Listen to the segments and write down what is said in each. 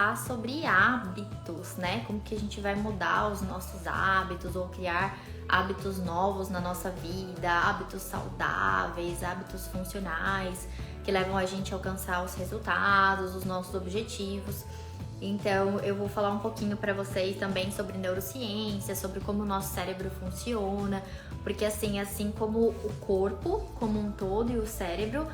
falar sobre hábitos, né? Como que a gente vai mudar os nossos hábitos ou criar hábitos novos na nossa vida, hábitos saudáveis, hábitos funcionais, que levam a gente a alcançar os resultados, os nossos objetivos. Então, eu vou falar um pouquinho para vocês também sobre neurociência, sobre como o nosso cérebro funciona, porque assim como o corpo como um todo e o cérebro,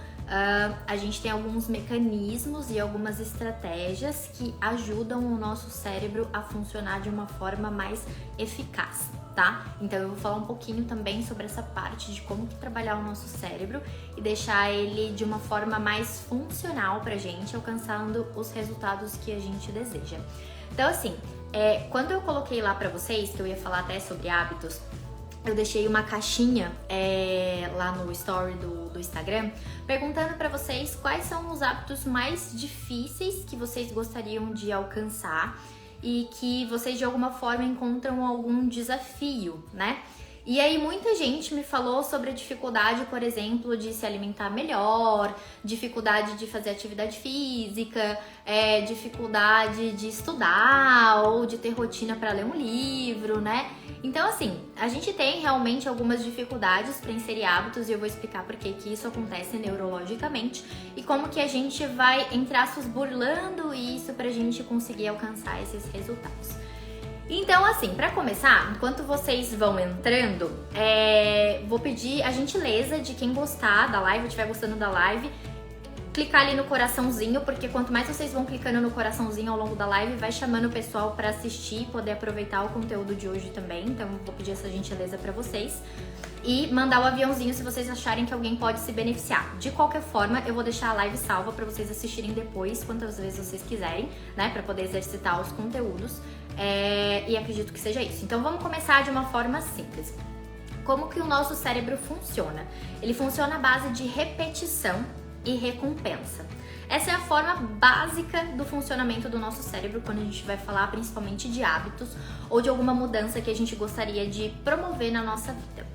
a gente tem alguns mecanismos e algumas estratégias que ajudam o nosso cérebro a funcionar de uma forma mais eficaz, tá? Então eu vou falar um pouquinho também sobre essa parte de como que trabalhar o nosso cérebro e deixar ele de uma forma mais funcional pra gente, alcançando os resultados que a gente deseja. Então assim, quando eu coloquei lá pra vocês, que eu ia falar até sobre hábitos, eu deixei uma caixinha lá no story do Instagram, perguntando pra vocês quais são os hábitos mais difíceis que vocês gostariam de alcançar e que vocês de alguma forma encontram algum desafio, né? E aí muita gente me falou sobre a dificuldade, por exemplo, de se alimentar melhor, dificuldade de fazer atividade física, dificuldade de estudar ou de ter rotina para ler um livro, né? Então assim, a gente tem realmente algumas dificuldades para inserir hábitos e eu vou explicar por que isso acontece neurologicamente e como que a gente vai, entre aspas, burlando isso pra gente conseguir alcançar esses resultados. Então, assim, pra começar, enquanto vocês vão entrando, vou pedir a gentileza de quem gostar da live, estiver gostando da live, clicar ali no coraçãozinho, porque quanto mais vocês vão clicando no coraçãozinho ao longo da live, vai chamando o pessoal pra assistir e poder aproveitar o conteúdo de hoje também. Então, vou pedir essa gentileza pra vocês. E mandar o aviãozinho se vocês acharem que alguém pode se beneficiar. De qualquer forma, eu vou deixar a live salva pra vocês assistirem depois, quantas vezes vocês quiserem, né? Pra poder exercitar os conteúdos. E acredito que seja isso. Então vamos começar de uma forma simples. Como que o nosso cérebro funciona? Ele funciona à base de repetição e recompensa. Essa é a forma básica do funcionamento do nosso cérebro quando a gente vai falar principalmente de hábitos ou de alguma mudança que a gente gostaria de promover na nossa vida.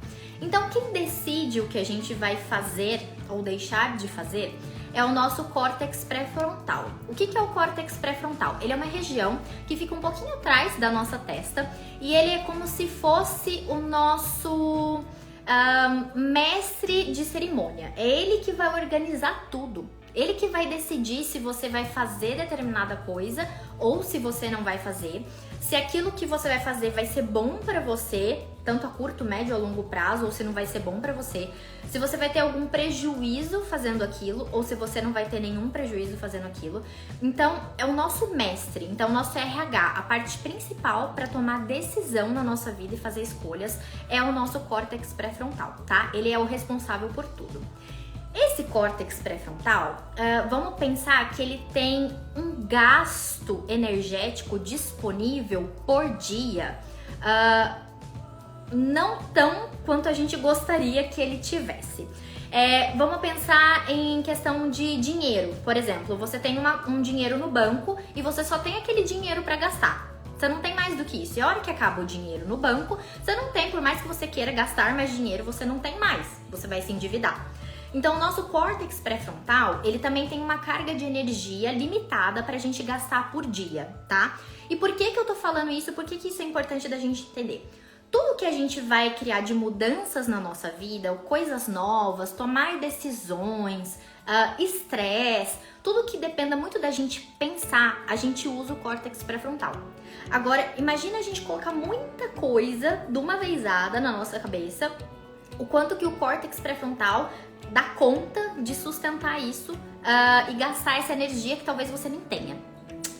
Então quem decide o que a gente vai fazer ou deixar de fazer é o nosso córtex pré-frontal. O que é o córtex pré-frontal? Ele é uma região que fica um pouquinho atrás da nossa testa e ele é como se fosse o nosso mestre de cerimônia. É ele que vai organizar tudo. Ele que vai decidir se você vai fazer determinada coisa ou se você não vai fazer. Se aquilo que você vai fazer vai ser bom pra você, tanto a curto, médio ou longo prazo, ou se não vai ser bom pra você. Se você vai ter algum prejuízo fazendo aquilo, ou se você não vai ter nenhum prejuízo fazendo aquilo. Então, é o nosso mestre, então o nosso RH, a parte principal para tomar decisão na nossa vida e fazer escolhas é o nosso córtex pré-frontal, tá? Ele é o responsável por tudo. Esse córtex pré-frontal, vamos pensar que ele tem um gasto energético disponível por dia, não tão quanto a gente gostaria que ele tivesse. Vamos pensar em questão de dinheiro. Por exemplo, você tem um dinheiro no banco e você só tem aquele dinheiro para gastar. Você não tem mais do que isso. E a hora que acaba o dinheiro no banco, você não tem, por mais que você queira gastar mais dinheiro, você não tem mais. Você vai se endividar. Então, o nosso córtex pré-frontal, ele também tem uma carga de energia limitada pra gente gastar por dia, tá? E por que eu tô falando isso? Por que isso é importante da gente entender? Tudo que a gente vai criar de mudanças na nossa vida, coisas novas, tomar decisões, estresse, tudo que dependa muito da gente pensar, a gente usa o córtex pré-frontal. Agora, imagina a gente colocar muita coisa de uma vezada na nossa cabeça, o quanto que o córtex pré-frontal dá conta de sustentar isso e gastar essa energia que talvez você nem tenha,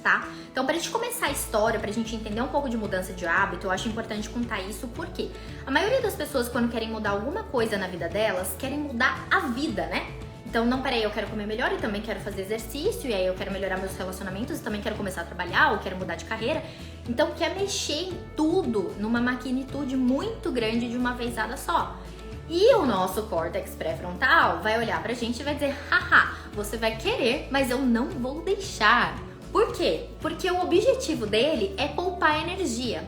tá? Então, pra gente começar a história, pra gente entender um pouco de mudança de hábito, eu acho importante contar isso porque a maioria das pessoas, quando querem mudar alguma coisa na vida delas, querem mudar a vida, né? Então, não, peraí, eu quero comer melhor e também quero fazer exercício, e aí eu quero melhorar meus relacionamentos e também quero começar a trabalhar ou quero mudar de carreira. Então, quer mexer em tudo numa magnitude muito grande de uma vezada só. E o nosso córtex pré-frontal vai olhar pra gente e vai dizer: haha, você vai querer, mas eu não vou deixar. Por quê? Porque o objetivo dele é poupar energia.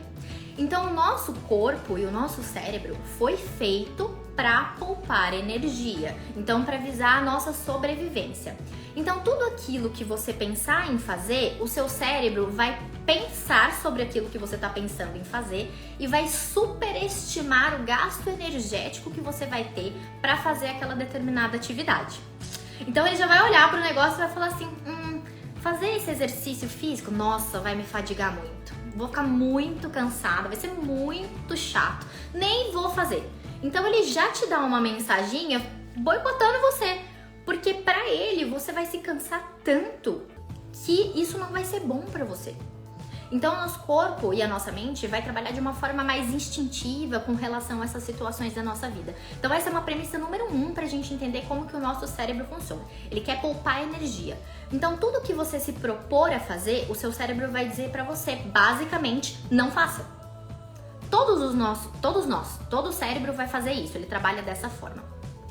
Então, o nosso corpo e o nosso cérebro foi feito para poupar energia, então para visar a nossa sobrevivência. Então, tudo aquilo que você pensar em fazer, o seu cérebro vai pensar sobre aquilo que você está pensando em fazer e vai superestimar o gasto energético que você vai ter para fazer aquela determinada atividade. Então, ele já vai olhar para o negócio e vai falar assim: fazer esse exercício físico, nossa, vai me fadigar muito. Vou ficar muito cansada, vai ser muito chato. Nem vou fazer. Então ele já te dá uma mensaginha boicotando você. Porque pra ele você vai se cansar tanto que isso não vai ser bom pra você. Então o nosso corpo e a nossa mente vai trabalhar de uma forma mais instintiva com relação a essas situações da nossa vida. Então essa é uma premissa número 1 pra gente entender como que o nosso cérebro funciona. Ele quer poupar energia. Então tudo que você se propor a fazer, o seu cérebro vai dizer pra você, basicamente, não faça. Todo o cérebro vai fazer isso, ele trabalha dessa forma.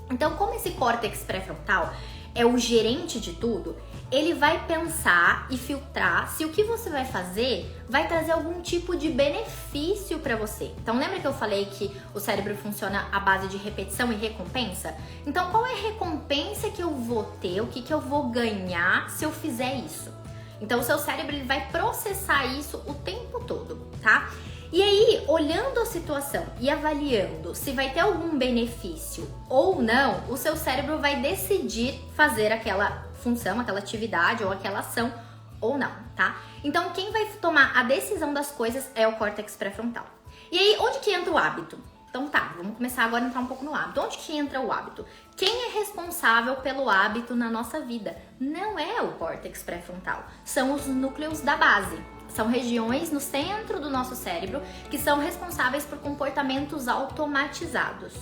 Então, como esse córtex pré-frontal é o gerente de tudo, ele vai pensar e filtrar se o que você vai fazer vai trazer algum tipo de benefício para você. Então, lembra que eu falei que o cérebro funciona à base de repetição e recompensa? Então, qual é a recompensa que eu vou ter, o que eu vou ganhar se eu fizer isso? Então, o seu cérebro ele vai processar isso o tempo todo, tá? E aí, olhando a situação e avaliando se vai ter algum benefício ou não, o seu cérebro vai decidir fazer aquela função, aquela atividade ou aquela ação ou não, tá? Então, quem vai tomar a decisão das coisas é o córtex pré-frontal. E aí, onde que entra o hábito? Então tá, vamos começar agora a entrar um pouco no hábito. Onde que entra o hábito? Quem é responsável pelo hábito na nossa vida? Não é o córtex pré-frontal, são os núcleos da base. São regiões no centro do nosso cérebro que são responsáveis por comportamentos automatizados.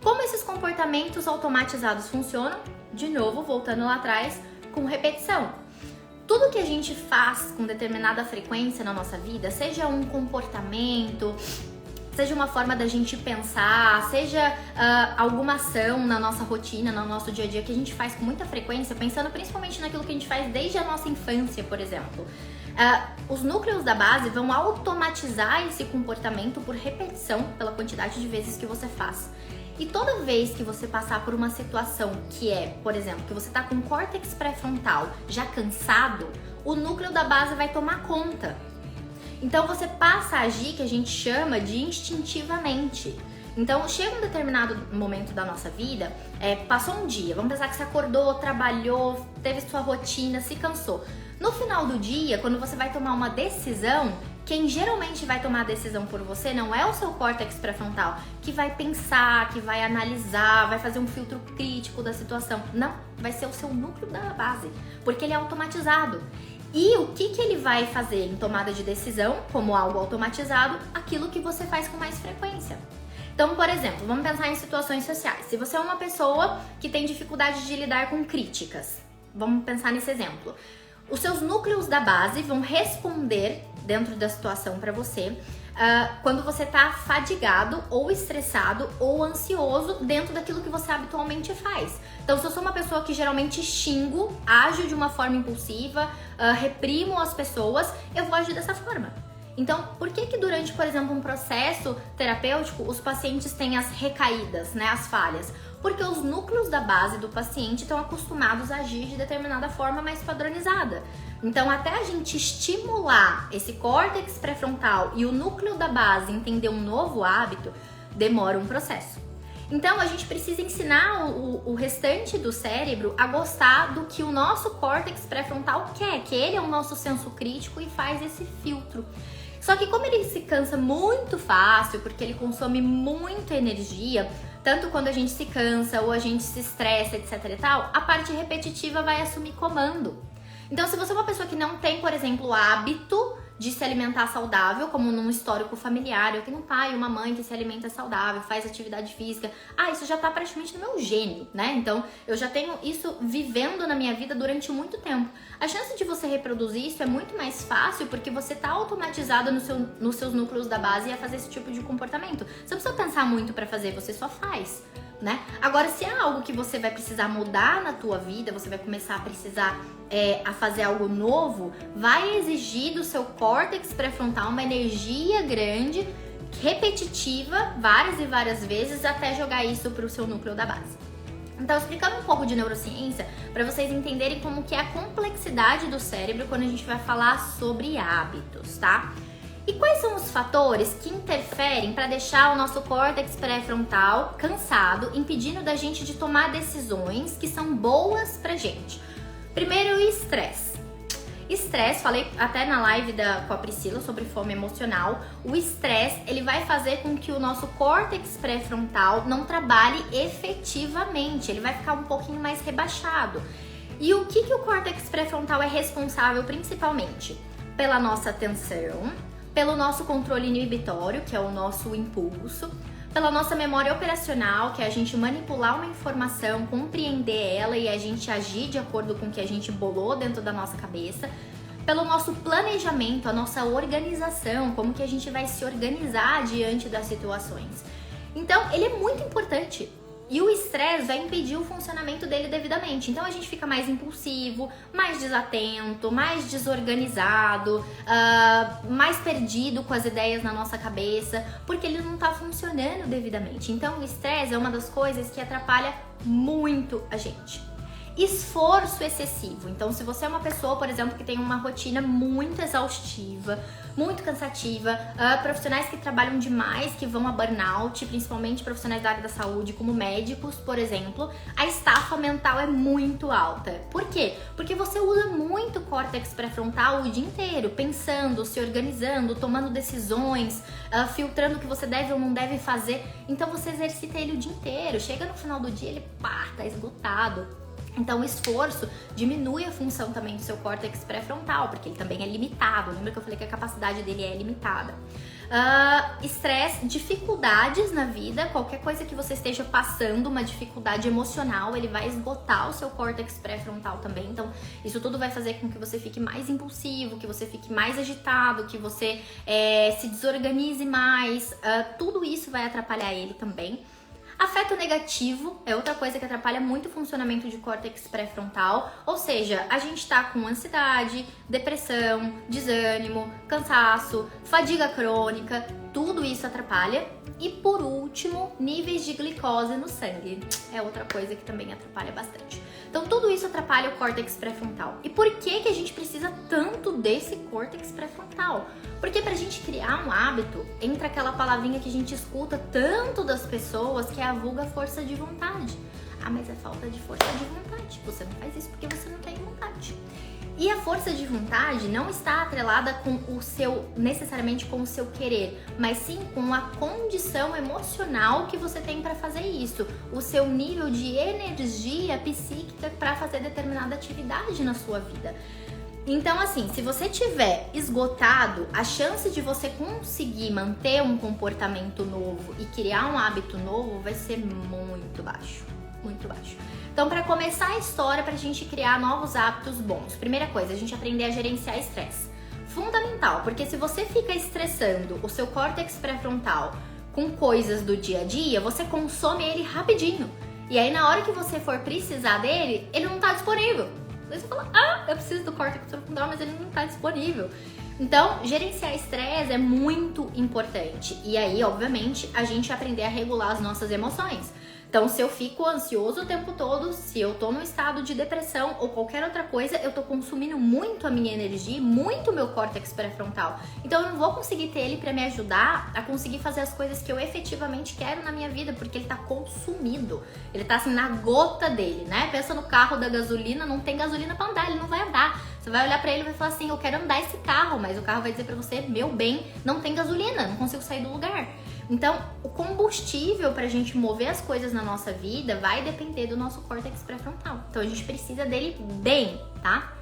Como esses comportamentos automatizados funcionam? De novo, voltando lá atrás, com repetição. Tudo que a gente faz com determinada frequência na nossa vida, seja um comportamento, seja uma forma da gente pensar, seja alguma ação na nossa rotina, no nosso dia a dia que a gente faz com muita frequência, pensando principalmente naquilo que a gente faz desde a nossa infância, por exemplo. Os núcleos da base vão automatizar esse comportamento por repetição, pela quantidade de vezes que você faz. E toda vez que você passar por uma situação que é, por exemplo, que você está com o córtex pré-frontal já cansado, o núcleo da base vai tomar conta. Então você passa a agir, que a gente chama de instintivamente. Então chega um determinado momento da nossa vida, passou um dia, vamos pensar que você acordou, trabalhou, teve sua rotina, se cansou. No final do dia, quando você vai tomar uma decisão, quem geralmente vai tomar a decisão por você não é o seu córtex pré-frontal, que vai pensar, que vai analisar, vai fazer um filtro crítico da situação. Não, vai ser o seu núcleo da base, porque ele é automatizado. E o que ele vai fazer em tomada de decisão, como algo automatizado? Aquilo que você faz com mais frequência. Então, por exemplo, vamos pensar em situações sociais. Se você é uma pessoa que tem dificuldade de lidar com críticas, vamos pensar nesse exemplo. Os seus núcleos da base vão responder dentro da situação para você quando você está fadigado ou estressado ou ansioso dentro daquilo que você habitualmente faz. Então, se eu sou uma pessoa que geralmente xingo, ajo de uma forma impulsiva, reprimo as pessoas, eu vou agir dessa forma. Então, por que durante, por exemplo, um processo terapêutico, os pacientes têm as recaídas, né, as falhas? Porque os núcleos da base do paciente estão acostumados a agir de determinada forma mais padronizada. Então, até a gente estimular esse córtex pré-frontal e o núcleo da base entender um novo hábito, demora um processo. Então, a gente precisa ensinar o restante do cérebro a gostar do que o nosso córtex pré-frontal quer, que ele é o nosso senso crítico e faz esse filtro. Só que como ele se cansa muito fácil, porque ele consome muita energia, tanto quando a gente se cansa ou a gente se estressa, etc e tal, a parte repetitiva vai assumir comando. Então, se você é uma pessoa que não tem, por exemplo, o hábito de se alimentar saudável, como num histórico familiar, eu tenho um pai e uma mãe que se alimenta saudável, faz atividade física, isso já tá praticamente no meu gene, né? Então, eu já tenho isso vivendo na minha vida durante muito tempo. A chance de você reproduzir isso é muito mais fácil porque você tá automatizado nos seus núcleos da base a fazer esse tipo de comportamento. Você não precisa pensar muito pra fazer, você só faz, né? Agora, se é algo que você vai precisar mudar na tua vida, você vai começar a precisar a fazer algo novo, vai exigir do seu córtex pré-frontal uma energia grande repetitiva, várias e várias vezes, até jogar isso para o seu núcleo da base. Então, explicando um pouco de neurociência, para vocês entenderem como que é a complexidade do cérebro quando a gente vai falar sobre hábitos, tá? E quais são os fatores que interferem para deixar o nosso córtex pré-frontal cansado, impedindo da gente de tomar decisões que são boas pra gente? Primeiro, o estresse. Estresse, falei até na live com a Priscila sobre fome emocional. O estresse, ele vai fazer com que o nosso córtex pré-frontal não trabalhe efetivamente, ele vai ficar um pouquinho mais rebaixado. E o que o córtex pré-frontal é responsável principalmente? Pela nossa atenção, pelo nosso controle inibitório, que é o nosso impulso, pela nossa memória operacional, que é a gente manipular uma informação, compreender ela e a gente agir de acordo com o que a gente bolou dentro da nossa cabeça, pelo nosso planejamento, a nossa organização, como que a gente vai se organizar diante das situações. Então, ele é muito importante. E o estresse vai impedir o funcionamento dele devidamente. Então a gente fica mais impulsivo, mais desatento, mais desorganizado, mais perdido com as ideias na nossa cabeça, porque ele não tá funcionando devidamente. Então o estresse é uma das coisas que atrapalha muito a gente. Esforço excessivo. Então, se você é uma pessoa, por exemplo, que tem uma rotina muito exaustiva, muito cansativa, profissionais que trabalham demais, que vão a burnout, principalmente profissionais da área da saúde, como médicos, por exemplo, a estafa mental é muito alta. Por quê? Porque você usa muito o córtex pré-frontal o dia inteiro, pensando, se organizando, tomando decisões, filtrando o que você deve ou não deve fazer. Então, você exercita ele o dia inteiro. Chega no final do dia, ele tá esgotado. Então, o esforço diminui a função também do seu córtex pré-frontal, porque ele também é limitado. Lembra que eu falei que a capacidade dele é limitada? Estresse, dificuldades na vida, qualquer coisa que você esteja passando, uma dificuldade emocional, ele vai esgotar o seu córtex pré-frontal também. Então, isso tudo vai fazer com que você fique mais impulsivo, que você fique mais agitado, que você se desorganize mais. Tudo isso vai atrapalhar ele também. Afeto negativo é outra coisa que atrapalha muito o funcionamento de córtex pré-frontal, ou seja, a gente tá com ansiedade, depressão, desânimo, cansaço, fadiga crônica, tudo isso atrapalha. E por último, níveis de glicose no sangue, é outra coisa que também atrapalha bastante. Então tudo isso atrapalha o córtex pré-frontal. E por que a gente precisa tanto desse córtex pré-frontal? Porque pra gente criar um hábito, entra aquela palavrinha que a gente escuta tanto das pessoas, que é a vulga força de vontade. Ah, mas é falta de força de vontade. Você não faz isso porque você não tem vontade. E a força de vontade não está atrelada com necessariamente com o seu querer, mas sim com a condição emocional que você tem para fazer isso, o seu nível de energia psíquica para fazer determinada atividade na sua vida. Então, assim, se você tiver esgotado, a chance de você conseguir manter um comportamento novo e criar um hábito novo vai ser muito baixo, muito baixo. Então, para começar a história, para a gente criar novos hábitos bons, primeira coisa, a gente aprender a gerenciar estresse. Fundamental, porque se você fica estressando o seu córtex pré-frontal com coisas do dia a dia, você consome ele rapidinho. E aí, na hora que você for precisar dele, ele não está disponível. Aí você fala, eu preciso do córtex pré-frontal, mas ele não está disponível. Então, gerenciar estresse é muito importante. E aí, obviamente, a gente aprender a regular as nossas emoções. Então, se eu fico ansioso o tempo todo, se eu tô num estado de depressão ou qualquer outra coisa, eu tô consumindo muito a minha energia, muito o meu córtex pré-frontal. Então, eu não vou conseguir ter ele pra me ajudar a conseguir fazer as coisas que eu efetivamente quero na minha vida, porque ele tá consumido. Ele tá assim na gota dele, né? Pensa no carro da gasolina, não tem gasolina pra andar, ele não vai andar. Você vai olhar pra ele e vai falar assim, eu quero andar esse carro, mas o carro vai dizer pra você, meu bem, não tem gasolina, não consigo sair do lugar. Então, o combustível pra gente mover as coisas na nossa vida vai depender do nosso córtex pré-frontal. Então, a gente precisa dele bem, tá?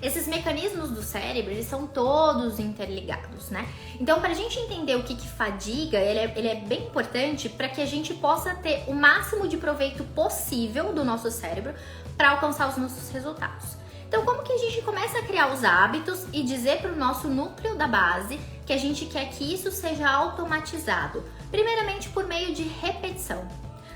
Esses mecanismos do cérebro, eles são todos interligados, né? Então, pra gente entender o que fadiga, ele é bem importante para que a gente possa ter o máximo de proveito possível do nosso cérebro para alcançar os nossos resultados. Então, como que a gente começa a criar os hábitos e dizer para o nosso núcleo da base que a gente quer que isso seja automatizado? Primeiramente, por meio de repetição.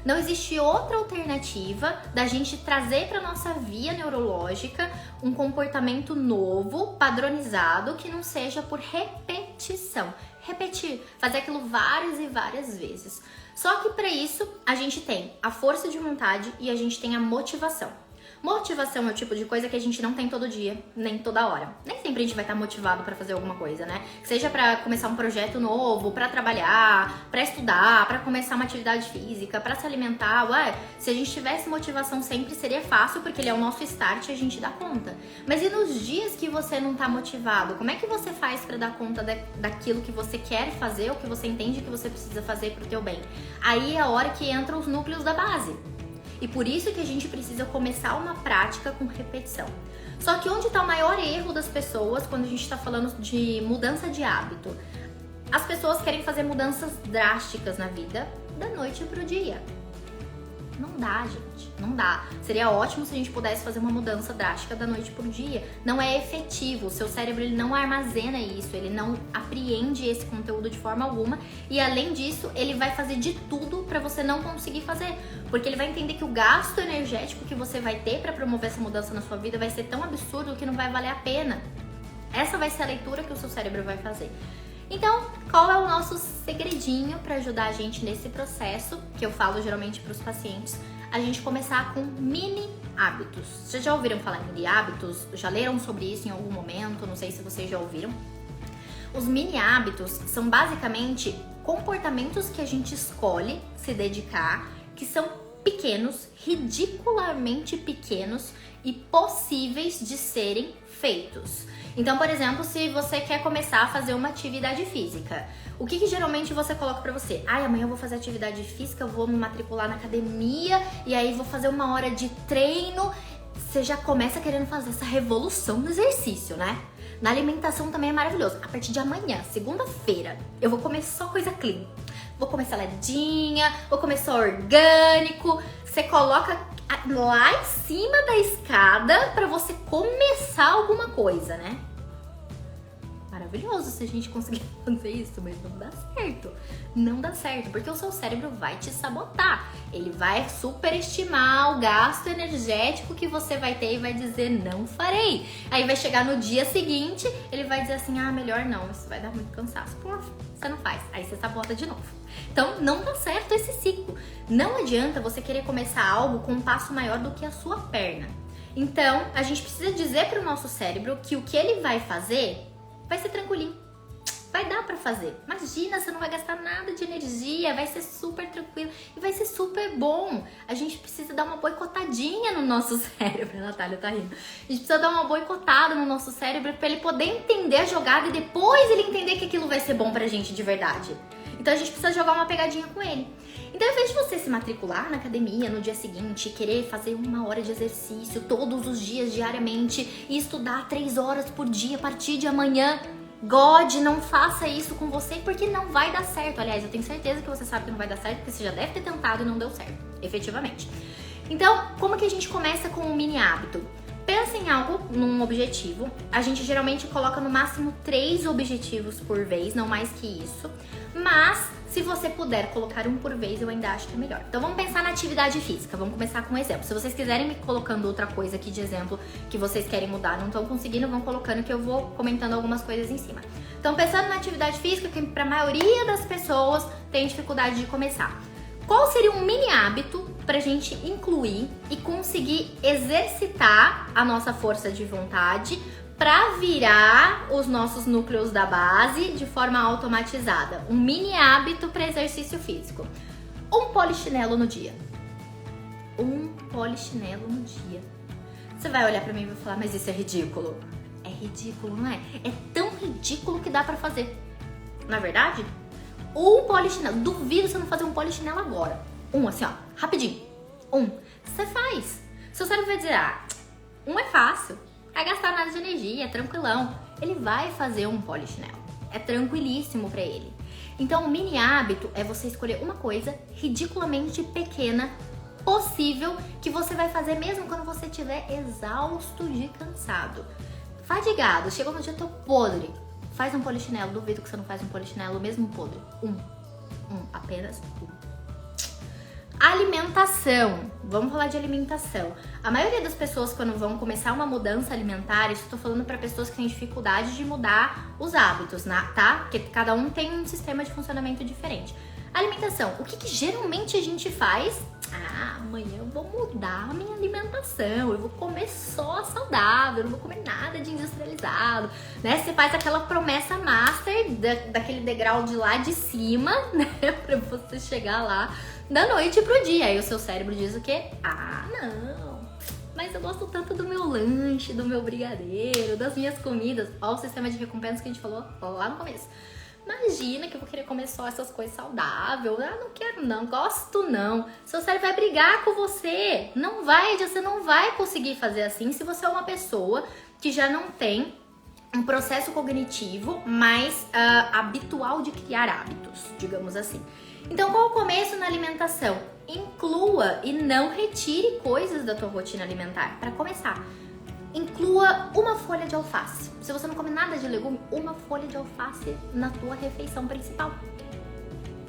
Não existe outra alternativa da gente trazer para nossa via neurológica um comportamento novo, padronizado, que não seja por repetição. repetir, fazer aquilo várias e várias vezes. Só que para isso a gente tem a força de vontade e a gente tem a motivação. Motivação é o tipo de coisa que a gente não tem todo dia, nem toda hora. Nem sempre a gente vai estar motivado para fazer alguma coisa, né? Seja para começar um projeto novo, para trabalhar, para estudar, para começar uma atividade física, para se alimentar. Ué, se a gente tivesse motivação sempre seria fácil, porque ele é o nosso start e a gente dá conta. Mas e nos dias que você não tá motivado? Como é que você faz para dar conta daquilo que você quer fazer ou que você entende que você precisa fazer pro teu bem? Aí é a hora que entram os núcleos da base. E por isso que a gente precisa começar uma prática com repetição. Só que onde está o maior erro das pessoas quando a gente está falando de mudança de hábito? As pessoas querem fazer mudanças drásticas na vida da noite pro dia. Não dá, gente. Não dá. Seria ótimo se a gente pudesse fazer uma mudança drástica da noite pro dia. Não é efetivo. O seu cérebro ele não armazena isso. Ele não apreende esse conteúdo de forma alguma. E além disso, ele vai fazer de tudo para você não conseguir fazer. Porque ele vai entender que o gasto energético que você vai ter para promover essa mudança na sua vida vai ser tão absurdo que não vai valer a pena. Essa vai ser a leitura que o seu cérebro vai fazer. Então, qual é o nosso segredinho para ajudar a gente nesse processo, que eu falo geralmente para os pacientes? A gente começar com mini hábitos. Vocês já ouviram falar em mini hábitos? Já leram sobre isso em algum momento? Não sei se vocês já ouviram. Os mini hábitos são basicamente comportamentos que a gente escolhe se dedicar, que são pequenos, ridiculamente pequenos e possíveis de serem feitos. Então, por exemplo, se você quer começar a fazer uma atividade física, o que geralmente você coloca pra você? Amanhã eu vou fazer atividade física, eu vou me matricular na academia e aí vou fazer 1 hora de treino. Você já começa querendo fazer essa revolução no exercício, né? Na alimentação também é maravilhoso. A partir de amanhã, segunda-feira, eu vou comer só coisa clean. Vou comer saladinha, vou comer só orgânico. Você coloca lá em cima da escada pra você começar alguma coisa, né? Maravilhoso se a gente conseguir fazer isso, mas não dá certo. Não dá certo, porque o seu cérebro vai te sabotar. Ele vai superestimar o gasto energético que você vai ter e vai dizer, não farei. Aí vai chegar no dia seguinte, ele vai dizer assim, melhor não, isso vai dar muito cansaço. Pô, você não faz. Aí você sabota de novo. Então, não dá certo esse ciclo. Não adianta você querer começar algo com um passo maior do que a sua perna. Então, a gente precisa dizer para o nosso cérebro que o que ele vai fazer vai ser tranquilinho. Vai dar pra fazer. Imagina, você não vai gastar nada de energia, vai ser super tranquilo e vai ser super bom. A gente precisa dar uma boicotadinha no nosso cérebro. A Natália tá rindo. A gente precisa dar uma boicotada no nosso cérebro pra ele poder entender a jogada e depois ele entender que aquilo vai ser bom pra gente de verdade. Então a gente precisa jogar uma pegadinha com ele. Então, ao invés de você se matricular na academia no dia seguinte, querer fazer 1 hora de exercício todos os dias, diariamente, e estudar 3 horas por dia a partir de amanhã, não faça isso com você, porque não vai dar certo. Aliás, eu tenho certeza que você sabe que não vai dar certo, porque você já deve ter tentado e não deu certo, efetivamente. Então, como que a gente começa com um mini hábito? Pensa em algo, num objetivo. A gente geralmente coloca no máximo 3 objetivos por vez, não mais que isso. Mas, se você puder colocar um por vez, eu ainda acho que é melhor. Então, vamos pensar na atividade física. Vamos começar com um exemplo. Se vocês quiserem me colocando outra coisa aqui de exemplo que vocês querem mudar, não estão conseguindo, vão colocando que eu vou comentando algumas coisas em cima. Então, pensando na atividade física, que para a maioria das pessoas tem dificuldade de começar. Qual seria um mini hábito pra gente incluir e conseguir exercitar a nossa força de vontade para virar os nossos núcleos da base de forma automatizada? Um mini hábito para exercício físico. Um polichinelo no dia. Um polichinelo no dia. Você vai olhar pra mim e vai falar, mas isso é ridículo. É ridículo, não é? É tão ridículo que dá pra fazer. Na verdade, um polichinelo. Duvido você não fazer um polichinelo agora. Assim, ó, rapidinho. Você faz. Seu cérebro vai dizer, um é fácil. Vai gastar nada de energia, é tranquilão. Ele vai fazer um polichinelo. É tranquilíssimo pra ele. Então, o mini hábito é você escolher uma coisa ridiculamente pequena, possível, que você vai fazer mesmo quando você estiver exausto de cansado. Fadigado, chegou no dia, tô podre. Faz um polichinelo, duvido que você não faz um polichinelo mesmo podre. Apenas um. Alimentação. Vamos falar de alimentação. A maioria das pessoas, quando vão começar uma mudança alimentar, isso eu tô falando para pessoas que têm dificuldade de mudar os hábitos, tá? Porque cada um tem um sistema de funcionamento diferente. Alimentação. O que geralmente a gente faz? Ah, amanhã eu vou mudar a minha alimentação, eu vou comer só saudável, eu não vou comer nada de industrializado, né? Você faz aquela promessa master daquele degrau de lá de cima, né? Pra você chegar lá da noite pro dia. Aí o seu cérebro diz o quê? Ah, não, mas eu gosto tanto do meu lanche, do meu brigadeiro, das minhas comidas. Ó o sistema de recompensa que a gente falou lá no começo. Imagina que eu vou querer comer só essas coisas saudáveis. Ah, não quero não, gosto não. Seu cérebro vai brigar com você. Você não vai conseguir fazer assim se você é uma pessoa que já não tem um processo cognitivo mais habitual de criar hábitos, digamos assim. Então, qual o começo na alimentação? Inclua e não retire coisas da tua rotina alimentar. Para começar, inclua uma folha de alface. Se você não come nada de legume, uma folha de alface na tua refeição principal.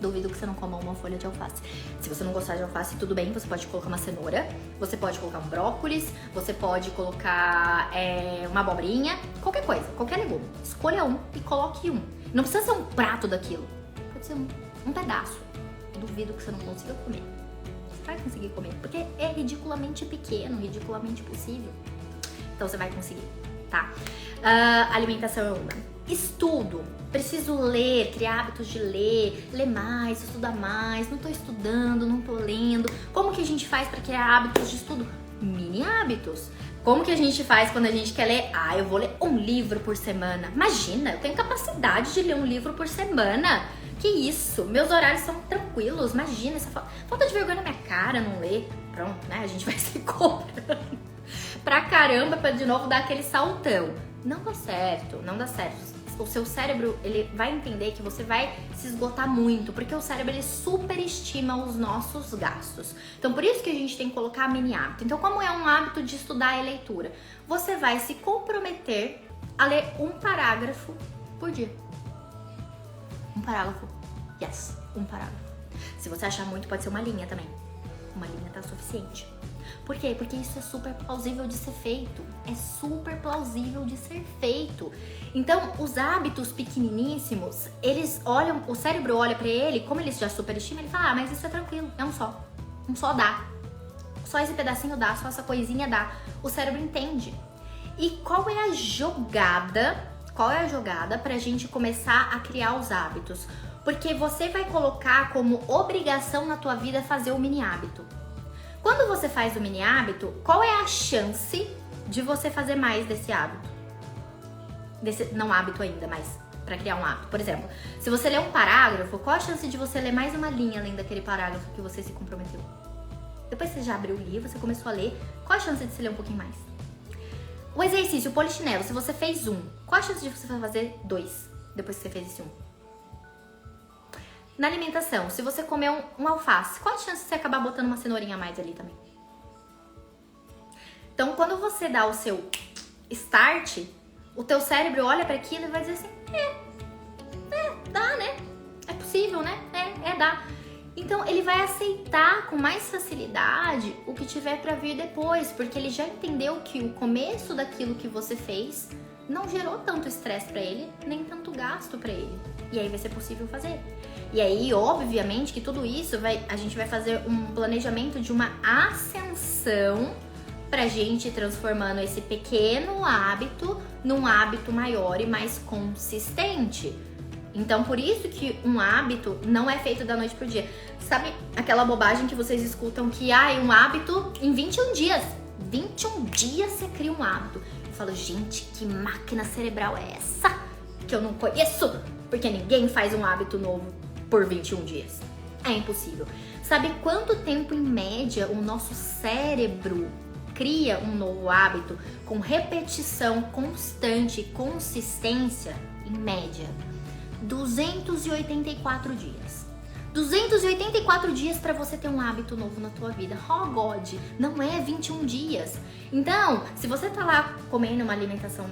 Duvido que você não coma uma folha de alface. Se você não gostar de alface, tudo bem, você pode colocar uma cenoura, você pode colocar um brócolis, você pode colocar uma abobrinha, qualquer coisa, qualquer legume. Escolha um e coloque um. Não precisa ser um prato daquilo, pode ser um pedaço. Duvido que você não consiga comer. Você vai conseguir comer, porque é ridiculamente pequeno, ridiculamente possível. Então você vai conseguir, tá? Alimentação é uma. Estudo. Preciso ler, criar hábitos de ler mais, estudar mais. Não tô estudando, não tô lendo. Como que a gente faz para criar hábitos de estudo? Mini hábitos. Como que a gente faz quando a gente quer ler? Ah, eu vou ler um livro por semana. Imagina, eu tenho capacidade de ler um livro por semana. Que isso? Meus horários são tranquilos. Imagina, essa falta de vergonha na minha cara não ler. Pronto, né? A gente vai se cobrando pra caramba pra de novo dar aquele saltão. Não dá certo, não dá certo. O seu cérebro, ele vai entender que você vai se esgotar muito, porque o cérebro, ele superestima os nossos gastos. Então, por isso que a gente tem que colocar mini hábito. Então, como é um hábito de estudar e leitura? Você vai se comprometer a ler um parágrafo por dia. Um parágrafo. Yes, um parágrafo. Se você achar muito, pode ser uma linha também. Uma linha tá suficiente. Por quê? Porque isso é super plausível de ser feito. É super plausível de ser feito. Então, os hábitos pequeniníssimos, eles olham, o cérebro olha pra ele, como ele já superestima, ele fala, ah, mas isso é tranquilo, é um só. Um só dá. Só esse pedacinho dá, só essa coisinha dá. O cérebro entende. E qual é a jogada? Qual é a jogada pra gente começar a criar os hábitos? Porque você vai colocar como obrigação na tua vida fazer o mini hábito. Quando você faz o mini hábito, qual é a chance de você fazer mais desse hábito? Não hábito ainda, mas pra criar um hábito. Por exemplo, se você ler um parágrafo, qual a chance de você ler mais uma linha além daquele parágrafo que você se comprometeu? Depois você já abriu o livro, você começou a ler, qual a chance de você ler um pouquinho mais? O exercício, o polichinelo, se você fez um, qual a chance de você fazer 2 depois que você fez esse um? Na alimentação, se você comer um alface, qual a chance de você acabar botando uma cenourinha a mais ali também? Então, quando você dá o seu start, o teu cérebro olha para aquilo e vai dizer assim, dá, né? É possível, né? Dá. Então, ele vai aceitar com mais facilidade o que tiver para vir depois, porque ele já entendeu que o começo daquilo que você fez não gerou tanto estresse para ele, nem tanto gasto para ele. E aí vai ser possível fazer. E aí, obviamente, que tudo isso a gente vai fazer um planejamento de uma ascensão pra gente ir transformando esse pequeno hábito num hábito maior e mais consistente. Então, por isso que um hábito não é feito da noite pro dia. Sabe aquela bobagem que vocês escutam que, um hábito em 21 dias. 21 dias você cria um hábito. Eu falo, gente, que máquina cerebral é essa? Que eu não conheço, porque ninguém faz um hábito novo por 21 dias. É impossível. Sabe quanto tempo, em média, o nosso cérebro cria um novo hábito com repetição constante e consistência? Em média, 284 dias. 284 dias para você ter um hábito novo na tua vida. Oh God, não é 21 dias. Então, se você tá lá comendo uma alimentação,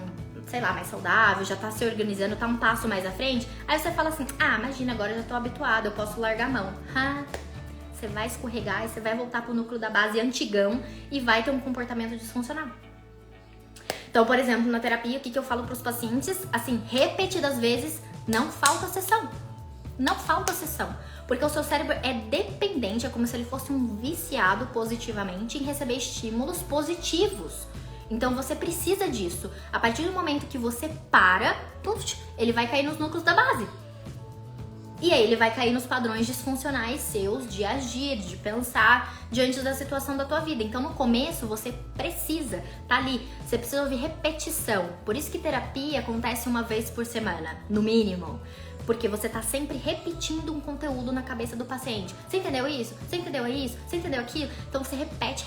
sei lá, mais saudável, já tá se organizando, tá um passo mais à frente, aí você fala assim, imagina, agora eu já tô habituado, eu posso largar a mão. você vai escorregar e você vai voltar pro núcleo da base antigão e vai ter um comportamento disfuncional. Então, por exemplo, na terapia, o que eu falo pros pacientes? Assim, repetidas vezes, não falta sessão. Não falta sessão. Porque o seu cérebro é dependente, é como se ele fosse um viciado positivamente em receber estímulos positivos. Então você precisa disso. A partir do momento que você para, ele vai cair nos núcleos da base. E aí ele vai cair nos padrões disfuncionais seus de agir, de pensar diante da situação da tua vida. Então no começo você precisa, tá ali, você precisa ouvir repetição. Por isso que terapia acontece uma vez por semana, no mínimo. Porque você tá sempre repetindo um conteúdo na cabeça do paciente. Você entendeu isso? Você entendeu isso? Você entendeu aquilo? Então você repete.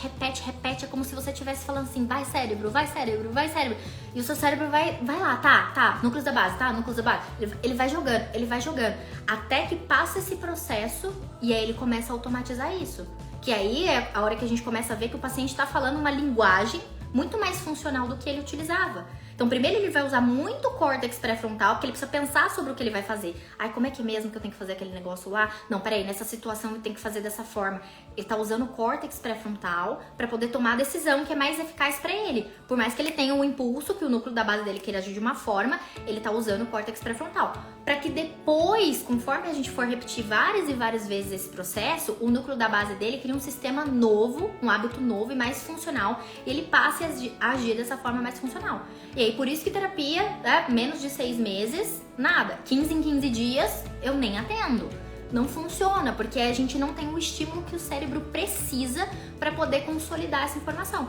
É como se você estivesse falando assim, vai cérebro, vai cérebro, vai cérebro. E o seu cérebro vai lá, tá, núcleos da base, tá, núcleos da base. Ele vai jogando. Até que passa esse processo e aí ele começa a automatizar isso. Que aí é a hora que a gente começa a ver que o paciente tá falando uma linguagem muito mais funcional do que ele utilizava. Então, primeiro ele vai usar muito o córtex pré-frontal, porque ele precisa pensar sobre o que ele vai fazer. Ai, como é que é mesmo que eu tenho que fazer aquele negócio lá? Não, peraí, nessa situação eu tenho que fazer dessa forma. Ele tá usando o córtex pré-frontal para poder tomar a decisão que é mais eficaz para ele. Por mais que ele tenha um impulso, que o núcleo da base dele queira agir de uma forma, ele tá usando o córtex pré-frontal. Para que depois, conforme a gente for repetir várias e várias vezes esse processo, o núcleo da base dele cria um sistema novo, um hábito novo e mais funcional, e ele passe a agir dessa forma mais funcional. E aí, por isso que terapia, menos de 6 meses, nada. 15 em 15 dias, eu nem atendo. Não funciona, porque a gente não tem o estímulo que o cérebro precisa para poder consolidar essa informação.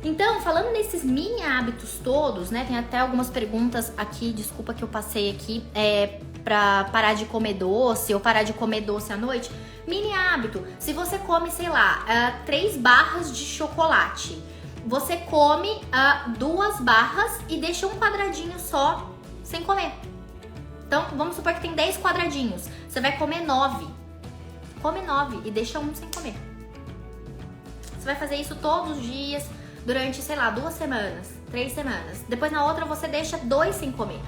Então, falando nesses mini hábitos todos, né? Tem até algumas perguntas aqui, desculpa que eu passei aqui, pra parar de comer doce ou parar de comer doce à noite. Mini hábito, se você come, sei lá, 3 barras de chocolate, você come 2 barras e deixa um quadradinho só sem comer. Então, vamos supor que tem 10 quadradinhos. Você vai comer 9. Come 9 e deixa um sem comer. Você vai fazer isso todos os dias, durante, sei lá, 2 semanas, 3 semanas. Depois, na outra, você deixa 2 sem comer.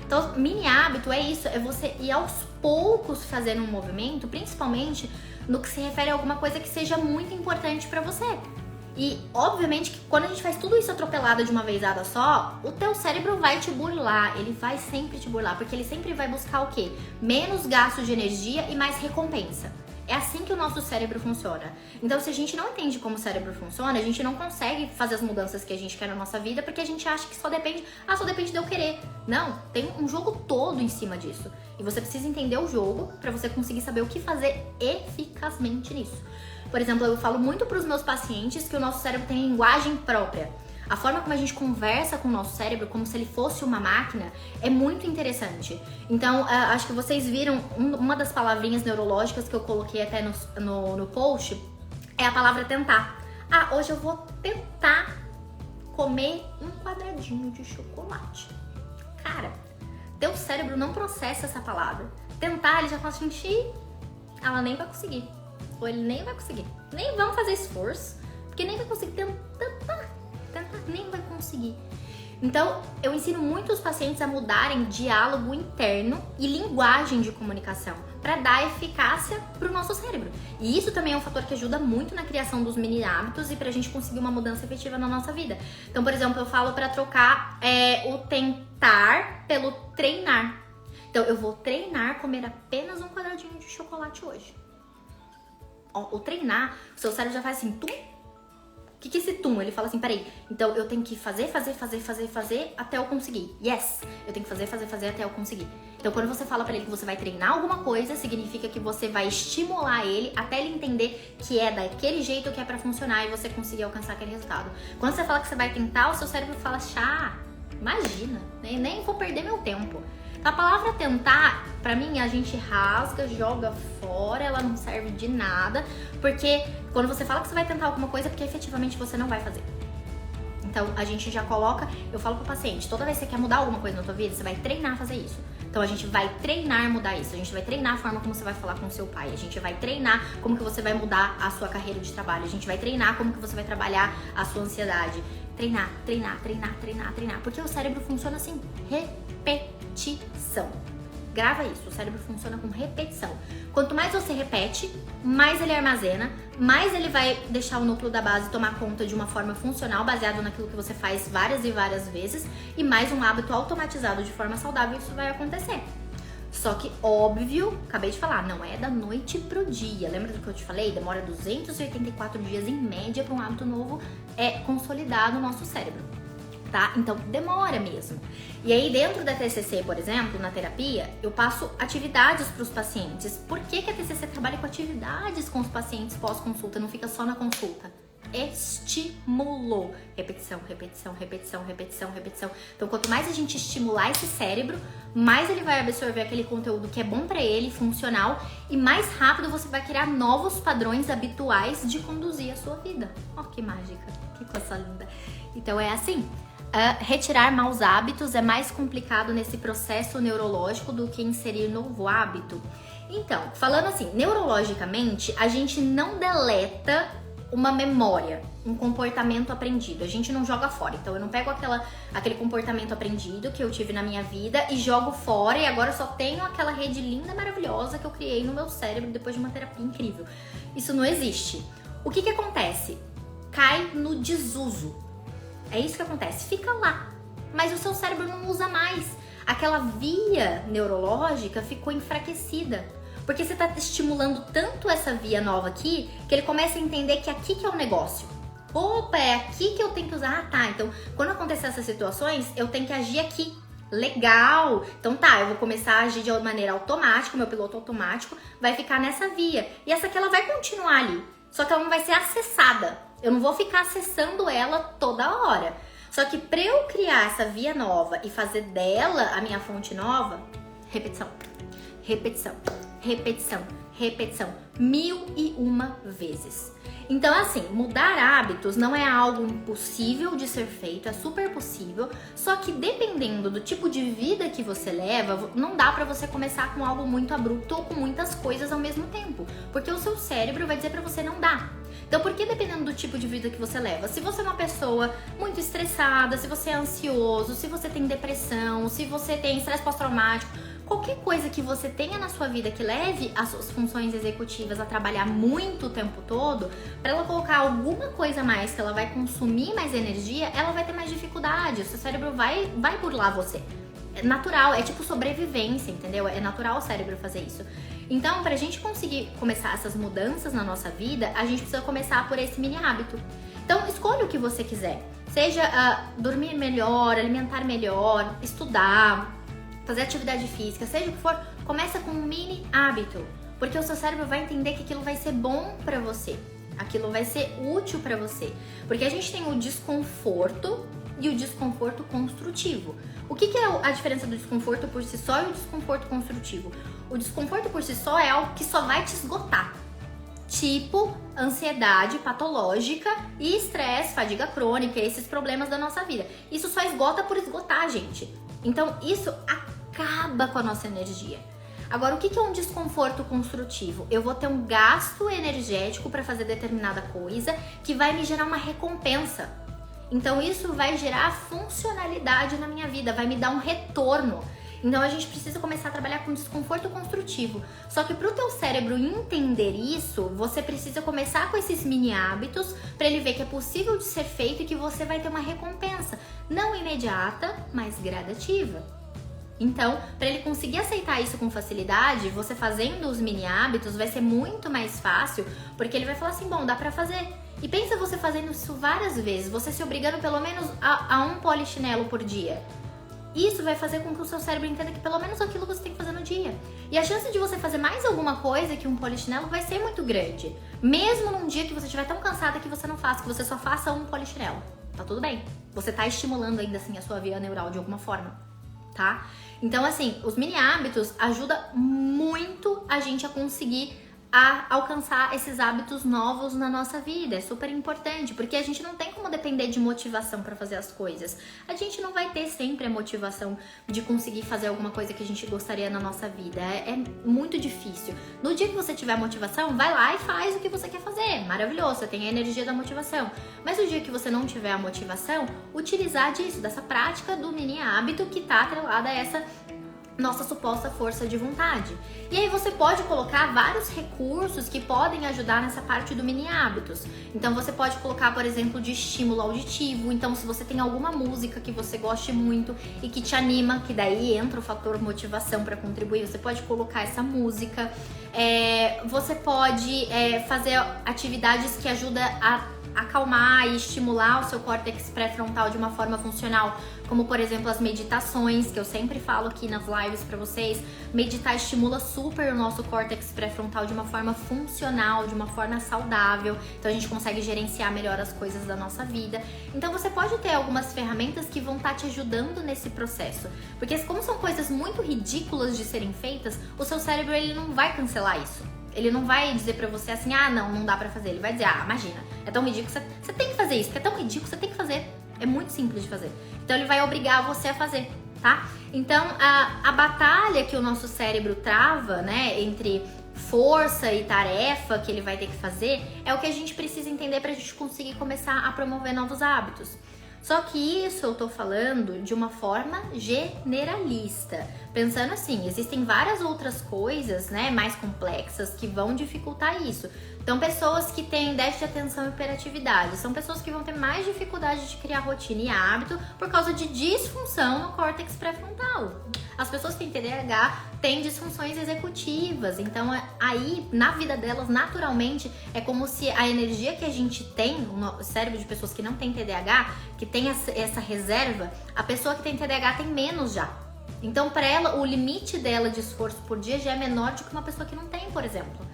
Então, mini hábito é isso, é você ir aos poucos fazendo um movimento, principalmente no que se refere a alguma coisa que seja muito importante pra você. E, obviamente, que quando a gente faz tudo isso atropelado de uma vezada só, o teu cérebro vai te burlar, ele vai sempre te burlar, porque ele sempre vai buscar o quê? Menos gasto de energia e mais recompensa. É assim que o nosso cérebro funciona. Então, se a gente não entende como o cérebro funciona, a gente não consegue fazer as mudanças que a gente quer na nossa vida, porque a gente acha que só depende de eu querer. Não, tem um jogo todo em cima disso. E você precisa entender o jogo para você conseguir saber o que fazer eficazmente nisso. Por exemplo, eu falo muito para os meus pacientes que o nosso cérebro tem linguagem própria. A forma como a gente conversa com o nosso cérebro, como se ele fosse uma máquina, é muito interessante. Então, acho que vocês viram uma das palavrinhas neurológicas que eu coloquei até no post, é a palavra tentar. Ah, hoje eu vou tentar comer um quadradinho de chocolate. Cara, teu cérebro não processa essa palavra. Tentar, ele já fala assim, ela nem vai conseguir. Ou ele nem vai conseguir. Nem vamos fazer esforço, porque nem vai conseguir tentar, nem vai conseguir. Então, eu ensino muito os pacientes a mudarem diálogo interno e linguagem de comunicação para dar eficácia para o nosso cérebro. E isso também é um fator que ajuda muito na criação dos mini hábitos e para a gente conseguir uma mudança efetiva na nossa vida. Então, por exemplo, eu falo para trocar o tentar pelo treinar. Então, eu vou treinar comer apenas um quadradinho de chocolate hoje. O treinar, o seu cérebro já faz assim, tum. O que é esse tum? Ele fala assim, peraí, então eu tenho que fazer até eu conseguir. Yes! Eu tenho que fazer até eu conseguir. Então quando você fala pra ele que você vai treinar alguma coisa, significa que você vai estimular ele até ele entender que é daquele jeito que é pra funcionar e você conseguir alcançar aquele resultado. Quando você fala que você vai tentar, o seu cérebro fala, imagina, nem vou perder meu tempo. A palavra tentar, pra mim, a gente rasga, joga fora, ela não serve de nada, porque quando você fala que você vai tentar alguma coisa, é porque efetivamente você não vai fazer. Então, a gente já coloca, eu falo pro paciente, toda vez que você quer mudar alguma coisa na tua vida, você vai treinar a fazer isso. Então, a gente vai treinar mudar isso, a gente vai treinar a forma como você vai falar com o seu pai, a gente vai treinar como que você vai mudar a sua carreira de trabalho, a gente vai treinar como que você vai trabalhar a sua ansiedade. Treinar, porque o cérebro funciona assim, repetição. Grava isso, o cérebro funciona com repetição. Quanto mais você repete, mais ele armazena, mais ele vai deixar o núcleo da base tomar conta de uma forma funcional, baseado naquilo que você faz várias e várias vezes, e mais um hábito automatizado de forma saudável, isso vai acontecer. Só que, óbvio, acabei de falar, não é da noite pro dia. Lembra do que eu te falei? Demora 284 dias em média para um hábito novo consolidar no nosso cérebro, tá? Então, demora mesmo. E aí, dentro da TCC, por exemplo, na terapia, eu passo atividades para os pacientes. Por que a TCC trabalha com atividades com os pacientes pós-consulta, não fica só na consulta? Estimulou. Repetição, repetição, repetição, repetição, repetição. Então, quanto mais a gente estimular esse cérebro, mais ele vai absorver aquele conteúdo que é bom pra ele, funcional, e mais rápido você vai criar novos padrões habituais de conduzir a sua vida. Ó, que mágica, que coisa linda. Então, é assim. Retirar maus hábitos é mais complicado nesse processo neurológico do que inserir novo hábito. Então, falando assim, neurologicamente, a gente não deleta uma memória, um comportamento aprendido. A gente não joga fora. Então eu não pego aquele comportamento aprendido que eu tive na minha vida e jogo fora e agora eu só tenho aquela rede linda, maravilhosa que eu criei no meu cérebro depois de uma terapia incrível. Isso não existe. O que acontece? Cai no desuso. É isso que acontece. Fica lá. Mas o seu cérebro não usa mais. Aquela via neurológica ficou enfraquecida. Porque você tá estimulando tanto essa via nova aqui, que ele começa a entender que aqui que é o negócio. Opa, é aqui que eu tenho que usar. Ah, tá, então quando acontecer essas situações, eu tenho que agir aqui. Legal! Então tá, eu vou começar a agir de uma maneira automática, meu piloto automático vai ficar nessa via. E essa aqui ela vai continuar ali, só que ela não vai ser acessada. Eu não vou ficar acessando ela toda hora. Só que pra eu criar essa via nova e fazer dela a minha fonte nova, repetição, repetição. Repetição, repetição, 1001 vezes. Então, assim, mudar hábitos não é algo impossível de ser feito, é super possível, só que dependendo do tipo de vida que você leva, não dá pra você começar com algo muito abrupto ou com muitas coisas ao mesmo tempo, porque o seu cérebro vai dizer pra você não dá. Então, por que dependendo do tipo de vida que você leva? Se você é uma pessoa muito estressada, se você é ansioso, se você tem depressão, se você tem estresse pós-traumático, qualquer coisa que você tenha na sua vida que leve as suas funções executivas a trabalhar muito o tempo todo, para ela colocar alguma coisa a mais que ela vai consumir mais energia, ela vai ter mais dificuldade, o seu cérebro vai burlar você. É natural, é tipo sobrevivência, entendeu? É natural o cérebro fazer isso. Então, pra gente conseguir começar essas mudanças na nossa vida, a gente precisa começar por esse mini hábito. Então, escolha o que você quiser. Seja dormir melhor, alimentar melhor, estudar, fazer atividade física, seja o que for, começa com um mini hábito, porque o seu cérebro vai entender que aquilo vai ser bom pra você, aquilo vai ser útil pra você, porque a gente tem o desconforto e o desconforto construtivo. O que é a diferença do desconforto por si só e o desconforto construtivo? O desconforto por si só é algo que só vai te esgotar, tipo ansiedade patológica e estresse, fadiga crônica, esses problemas da nossa vida. Isso só esgota por esgotar, gente. Então isso acaba com a nossa energia. Agora, o que é um desconforto construtivo? Eu vou ter um gasto energético para fazer determinada coisa que vai me gerar uma recompensa. Então isso vai gerar funcionalidade na minha vida, vai me dar um retorno. Então a gente precisa começar a trabalhar com desconforto construtivo. Só que para o teu cérebro entender isso, você precisa começar com esses mini hábitos para ele ver que é possível de ser feito e que você vai ter uma recompensa, não imediata, mas gradativa. Então, para ele conseguir aceitar isso com facilidade, você fazendo os mini hábitos vai ser muito mais fácil, porque ele vai falar assim, bom, dá pra fazer. E pensa você fazendo isso várias vezes, você se obrigando pelo menos a um polichinelo por dia. Isso vai fazer com que o seu cérebro entenda que pelo menos aquilo você tem que fazer no dia. E a chance de você fazer mais alguma coisa que um polichinelo vai ser muito grande. Mesmo num dia que você estiver tão cansada que você não faça, que você só faça um polichinelo. Tá tudo bem. Você tá estimulando ainda assim a sua via neural de alguma forma, tá? Então, assim, os mini hábitos ajudam muito a gente a conseguir alcançar esses hábitos novos na nossa vida. É super importante, porque a gente não tem como depender de motivação para fazer as coisas. A gente não vai ter sempre a motivação de conseguir fazer alguma coisa que a gente gostaria na nossa vida. É muito difícil. No dia que você tiver motivação, vai lá e faz o que você quer fazer. Maravilhoso, você tem a energia da motivação. Mas no dia que você não tiver a motivação, utilizar disso, dessa prática do mini hábito que tá atrelada a nossa suposta força de vontade. E aí você pode colocar vários recursos que podem ajudar nessa parte do mini hábitos. Então você pode colocar, por exemplo, de estímulo auditivo. Então se você tem alguma música que você goste muito e que te anima, que daí entra o fator motivação para contribuir, você pode colocar essa música. Você pode fazer atividades que ajudam a acalmar e estimular o seu córtex pré-frontal de uma forma funcional, como por exemplo as meditações, que eu sempre falo aqui nas lives pra vocês. Meditar estimula super o nosso córtex pré-frontal de uma forma funcional, de uma forma saudável, então a gente consegue gerenciar melhor as coisas da nossa vida. Então você pode ter algumas ferramentas que vão estar te ajudando nesse processo, porque como são coisas muito ridículas de serem feitas, o seu cérebro ele não vai cancelar isso. Ele não vai dizer pra você assim, não dá pra fazer. Ele vai dizer, imagina, é tão ridículo, você tem que fazer isso, porque é tão ridículo, você tem que fazer. É muito simples de fazer. Então ele vai obrigar você a fazer, tá? Então a batalha que o nosso cérebro trava, né, entre força e tarefa que ele vai ter que fazer, é o que a gente precisa entender pra gente conseguir começar a promover novos hábitos. Só que isso eu tô falando de uma forma generalista. Pensando assim, existem várias outras coisas, né, mais complexas que vão dificultar isso. Então, pessoas que têm déficit de atenção e hiperatividade são pessoas que vão ter mais dificuldade de criar rotina e hábito por causa de disfunção no córtex pré-frontal. As pessoas que têm TDAH têm disfunções executivas, então aí na vida delas, naturalmente, é como se a energia que a gente tem no cérebro de pessoas que não têm TDAH, que tem essa reserva, a pessoa que tem TDAH tem menos já. Então, para ela, o limite dela de esforço por dia já é menor do que uma pessoa que não tem, por exemplo.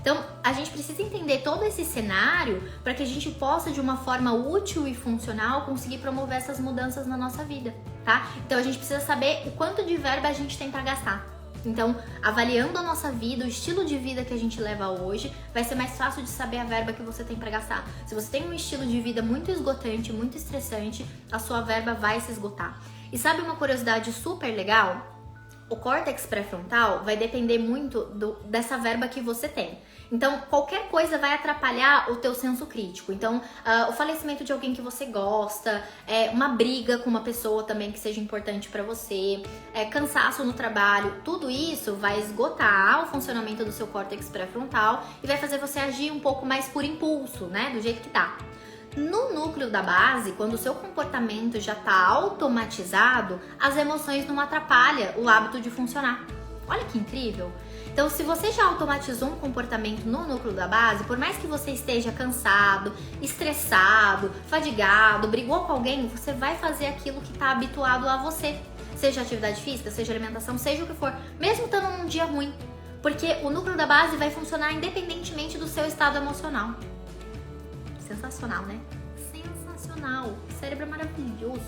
Então, a gente precisa entender todo esse cenário para que a gente possa, de uma forma útil e funcional, conseguir promover essas mudanças na nossa vida, tá? Então, a gente precisa saber o quanto de verba a gente tem para gastar. Então, avaliando a nossa vida, o estilo de vida que a gente leva hoje, vai ser mais fácil de saber a verba que você tem para gastar. Se você tem um estilo de vida muito esgotante, muito estressante, a sua verba vai se esgotar. E sabe uma curiosidade super legal? O córtex pré-frontal vai depender muito dessa verba que você tem. Então, qualquer coisa vai atrapalhar o teu senso crítico. Então, o falecimento de alguém que você gosta, uma briga com uma pessoa também que seja importante pra você, cansaço no trabalho, tudo isso vai esgotar o funcionamento do seu córtex pré-frontal e vai fazer você agir um pouco mais por impulso, né? Do jeito que tá. No núcleo da base, quando o seu comportamento já está automatizado, as emoções não atrapalham o hábito de funcionar. Olha que incrível! Então, se você já automatizou um comportamento no núcleo da base, por mais que você esteja cansado, estressado, fadigado, brigou com alguém, você vai fazer aquilo que está habituado a você. Seja atividade física, seja alimentação, seja o que for, mesmo estando num dia ruim. Porque o núcleo da base vai funcionar independentemente do seu estado emocional. Sensacional, né? Sensacional. O cérebro é maravilhoso.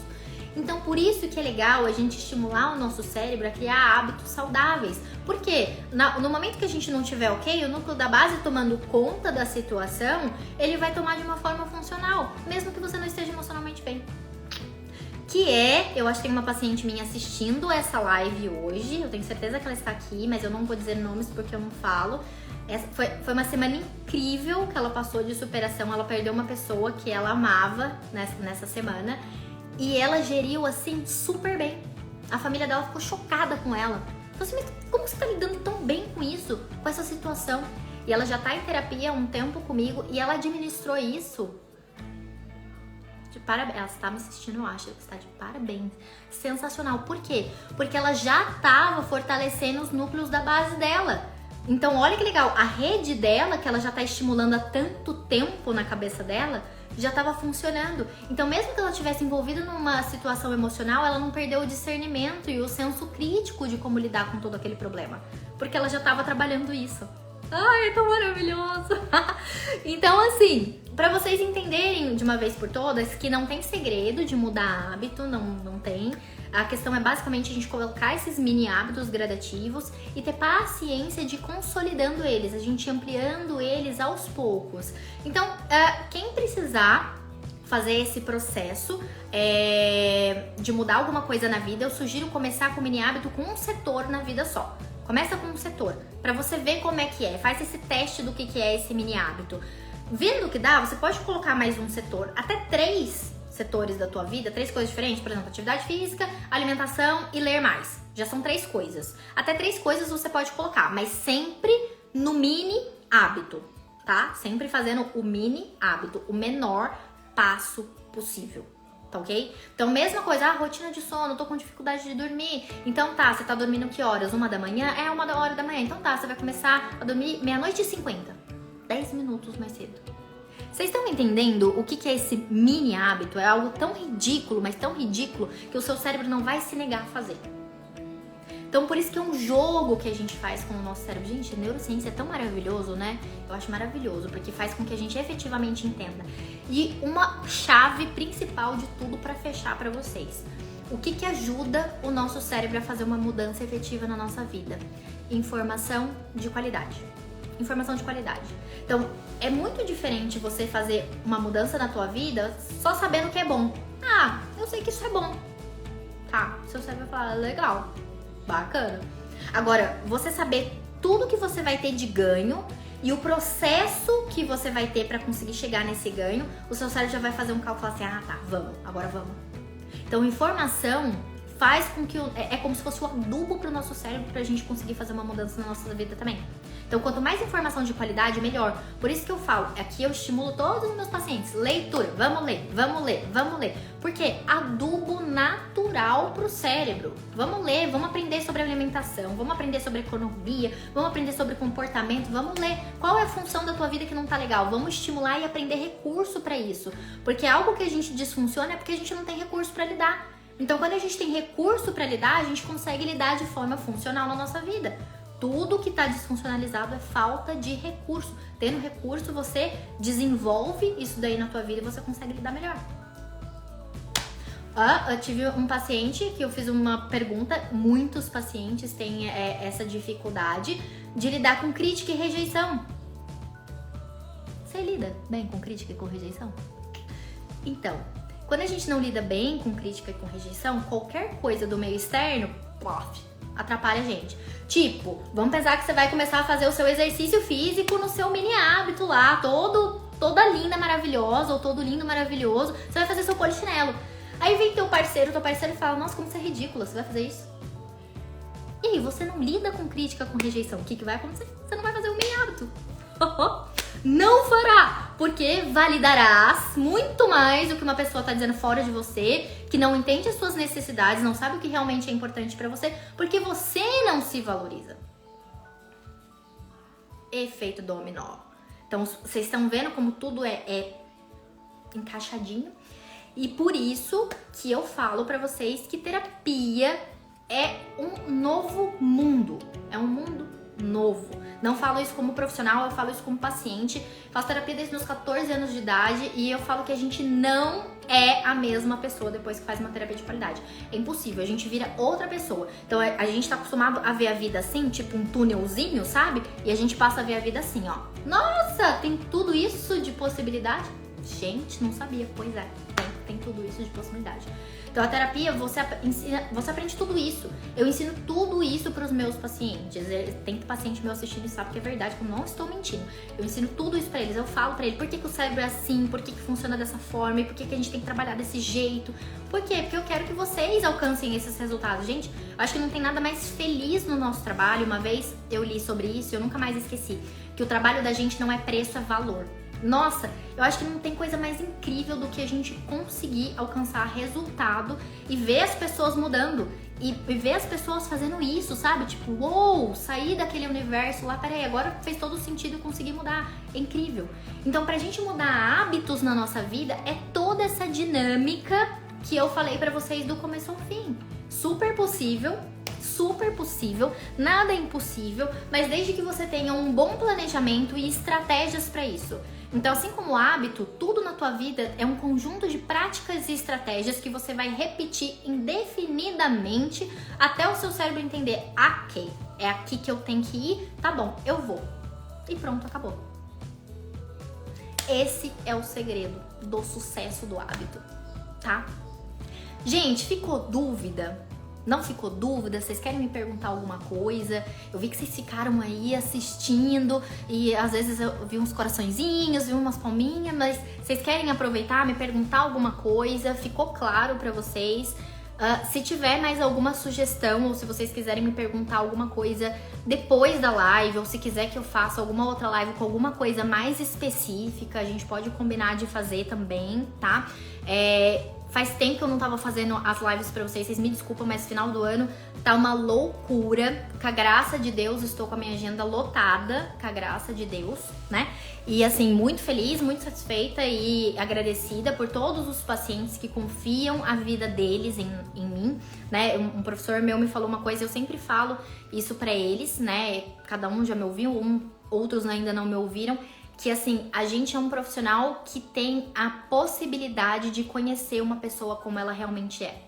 Então, por isso que é legal a gente estimular o nosso cérebro a criar hábitos saudáveis. Porque no momento que a gente não tiver ok, o núcleo da base tomando conta da situação, ele vai tomar de uma forma funcional, mesmo que você não esteja emocionalmente bem. Eu acho que tem uma paciente minha assistindo essa live hoje, eu tenho certeza que ela está aqui, mas eu não vou dizer nomes porque eu não falo. Foi uma semana incrível que ela passou de superação. Ela perdeu uma pessoa que ela amava nessa semana e ela geriu assim super bem. A família dela ficou chocada com ela. Falou assim, mas como você tá lidando tão bem com isso, com essa situação? E ela já tá em terapia há um tempo comigo e ela administrou isso de parabéns. Ela está me assistindo, eu acho que está de parabéns. Sensacional. Por quê? Porque ela já estava fortalecendo os núcleos da base dela. Então, olha que legal, a rede dela, que ela já está estimulando há tanto tempo na cabeça dela, já estava funcionando. Então, mesmo que ela estivesse envolvida numa situação emocional, ela não perdeu o discernimento e o senso crítico de como lidar com todo aquele problema, porque ela já estava trabalhando isso. Ai, é tão maravilhoso! Então, assim, pra vocês entenderem de uma vez por todas que não tem segredo de mudar hábito, não tem. A questão é basicamente a gente colocar esses mini hábitos gradativos e ter paciência de ir consolidando eles, a gente ampliando eles aos poucos. Então, quem precisar fazer esse processo de mudar alguma coisa na vida, eu sugiro começar com o mini hábito com um setor na vida só. Começa com um setor, pra você ver como é que é. Faz esse teste do que é esse mini hábito. Vendo o que dá, você pode colocar mais um setor, até 3 setores da tua vida, 3 coisas diferentes, por exemplo, atividade física, alimentação e ler mais. Já são 3 coisas. Até 3 coisas você pode colocar, mas sempre no mini hábito, tá? Sempre fazendo o mini hábito, o menor passo possível. Tá ok? Então, mesma coisa, rotina de sono, tô com dificuldade de dormir. Então tá, você tá dormindo que horas? 1 da manhã? É 1 da manhã. Então tá, você vai começar a dormir 00:50. 10 minutos mais cedo. Vocês estão entendendo o que é esse mini hábito? É algo tão ridículo, mas tão ridículo, que o seu cérebro não vai se negar a fazer. Então, por isso que é um jogo que a gente faz com o nosso cérebro. Gente, a neurociência é tão maravilhoso, né? Eu acho maravilhoso, porque faz com que a gente efetivamente entenda. E uma chave principal de tudo para fechar para vocês. O que ajuda o nosso cérebro a fazer uma mudança efetiva na nossa vida? Informação de qualidade. Informação de qualidade. Então, é muito diferente você fazer uma mudança na tua vida só sabendo que é bom. Ah, eu sei que isso é bom. Tá, seu cérebro vai falar, legal. Bacana. Agora, você saber tudo que você vai ter de ganho e o processo que você vai ter para conseguir chegar nesse ganho, o seu cérebro já vai fazer um cálculo assim, tá, vamos, agora vamos. Então, informação faz com que é como se fosse o adubo pro nosso cérebro pra gente conseguir fazer uma mudança na nossa vida também. Então, quanto mais informação de qualidade, melhor. Por isso que eu falo, aqui eu estimulo todos os meus pacientes, leitura, vamos ler, vamos ler, vamos ler. Porque adubo natural pro cérebro. Vamos ler, vamos aprender sobre alimentação, vamos aprender sobre economia, vamos aprender sobre comportamento, vamos ler qual é a função da tua vida que não tá legal. Vamos estimular e aprender recurso pra isso. Porque algo que a gente disfunciona é porque a gente não tem recurso pra lidar. Então, quando a gente tem recurso para lidar, a gente consegue lidar de forma funcional na nossa vida. Tudo que está desfuncionalizado é falta de recurso. Tendo recurso, você desenvolve isso daí na tua vida e você consegue lidar melhor. Eu tive um paciente que eu fiz uma pergunta. Muitos pacientes têm essa dificuldade de lidar com crítica e rejeição. Você lida bem com crítica e com rejeição? Então, quando a gente não lida bem com crítica e com rejeição, qualquer coisa do meio externo, atrapalha a gente. Tipo, vamos pensar que você vai começar a fazer o seu exercício físico no seu mini hábito lá, toda linda, maravilhosa, ou todo lindo, maravilhoso. Você vai fazer seu polichinelo. Aí vem teu parceiro e fala, nossa, como você é ridícula, você vai fazer isso? E aí, você não lida com crítica, com rejeição. O que vai acontecer? Você não vai fazer o mini hábito. Não fará, porque validarás muito mais o que uma pessoa tá dizendo fora de você, que não entende as suas necessidades, não sabe o que realmente é importante pra você, porque você não se valoriza. Efeito dominó. Então, vocês estão vendo como tudo é encaixadinho? E por isso que eu falo pra vocês que terapia é um novo mundo. É um mundo novo. Não falo isso como profissional, eu falo isso como paciente. Faço terapia desde meus 14 anos de idade e eu falo que a gente não é a mesma pessoa depois que faz uma terapia de qualidade. É impossível, a gente vira outra pessoa. Então a gente tá acostumado a ver a vida assim, tipo um túnelzinho, sabe? E a gente passa a ver a vida assim, ó. Nossa, tem tudo isso de possibilidade? Gente, não sabia. Pois é, tem tudo isso de possibilidade. Então a terapia, você aprende tudo isso. Eu ensino tudo isso para os meus pacientes. Tem paciente meu assistindo e sabe que é verdade, que eu não estou mentindo. Eu ensino tudo isso para eles. Eu falo para ele por que o cérebro é assim, por que funciona dessa forma e por que a gente tem que trabalhar desse jeito. Por quê? Porque eu quero que vocês alcancem esses resultados. Gente, eu acho que não tem nada mais feliz no nosso trabalho. Uma vez eu li sobre isso e eu nunca mais esqueci. Que o trabalho da gente não é preço, é valor. Nossa, eu acho que não tem coisa mais incrível do que a gente conseguir alcançar resultado e ver as pessoas mudando e ver as pessoas fazendo isso, sabe? Tipo, uou, sair daquele universo lá, peraí, agora fez todo sentido e consegui mudar. É incrível. Então, pra gente mudar hábitos na nossa vida, é toda essa dinâmica que eu falei pra vocês do começo ao fim. Super possível, nada é impossível, mas desde que você tenha um bom planejamento e estratégias pra isso. Então, assim como o hábito, tudo na tua vida é um conjunto de práticas e estratégias que você vai repetir indefinidamente até o seu cérebro entender, ok, é aqui que eu tenho que ir, tá bom, eu vou. E pronto, acabou. Esse é o segredo do sucesso do hábito, tá? Gente, ficou dúvida? Não ficou dúvida? Vocês querem me perguntar alguma coisa? Eu vi que vocês ficaram aí assistindo e às vezes eu vi uns coraçõezinhos, vi umas palminhas, mas vocês querem aproveitar, me perguntar alguma coisa? Ficou claro pra vocês? Se tiver mais alguma sugestão ou se vocês quiserem me perguntar alguma coisa depois da live, ou se quiser que eu faça alguma outra live com alguma coisa mais específica, a gente pode combinar de fazer também, tá? Faz tempo que eu não tava fazendo as lives pra vocês me desculpam, mas final do ano tá uma loucura. Com a graça de Deus, estou com a minha agenda lotada, com a graça de Deus, né? E assim, muito feliz, muito satisfeita e agradecida por todos os pacientes que confiam a vida deles em mim, né? Um professor meu me falou uma coisa, eu sempre falo isso pra eles, né? Cada um já me ouviu, outros ainda não me ouviram. Que assim, a gente é um profissional que tem a possibilidade de conhecer uma pessoa como ela realmente é.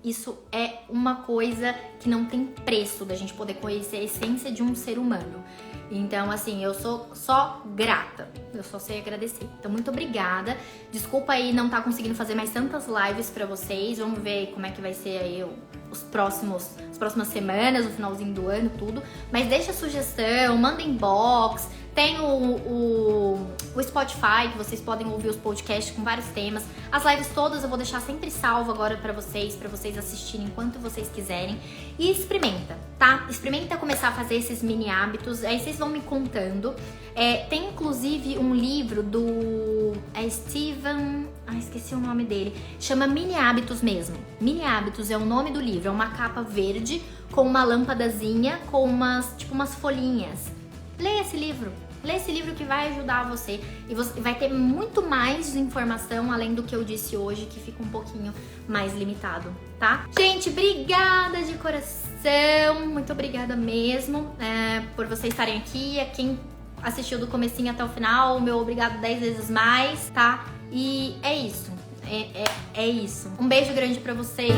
Isso é uma coisa que não tem preço da gente poder conhecer a essência de um ser humano. Então, assim, eu sou só grata. Eu só sei agradecer. Então, muito obrigada. Desculpa aí não estar conseguindo fazer mais tantas lives pra vocês. Vamos ver como é que vai ser aí as próximas semanas, o finalzinho do ano, tudo. Mas deixa sugestão, manda inbox. Tem o Spotify, que vocês podem ouvir os podcasts com vários temas. As lives todas eu vou deixar sempre salvo agora pra vocês assistirem enquanto vocês quiserem. E experimenta, tá? Experimenta começar a fazer esses mini hábitos, aí vocês vão me contando. Tem inclusive um livro do Steven... esqueci o nome dele. Chama Mini Hábitos mesmo. Mini Hábitos é o nome do livro. É uma capa verde com uma lâmpadazinha, com umas folhinhas. Leia esse livro. Lê esse livro que vai ajudar você. E você vai ter muito mais informação além do que eu disse hoje, que fica um pouquinho mais limitado, tá? Gente, obrigada de coração. Muito obrigada mesmo por vocês estarem aqui. A quem assistiu do comecinho até o final, meu obrigado 10 vezes mais, tá? E é isso. É isso. Um beijo grande pra vocês.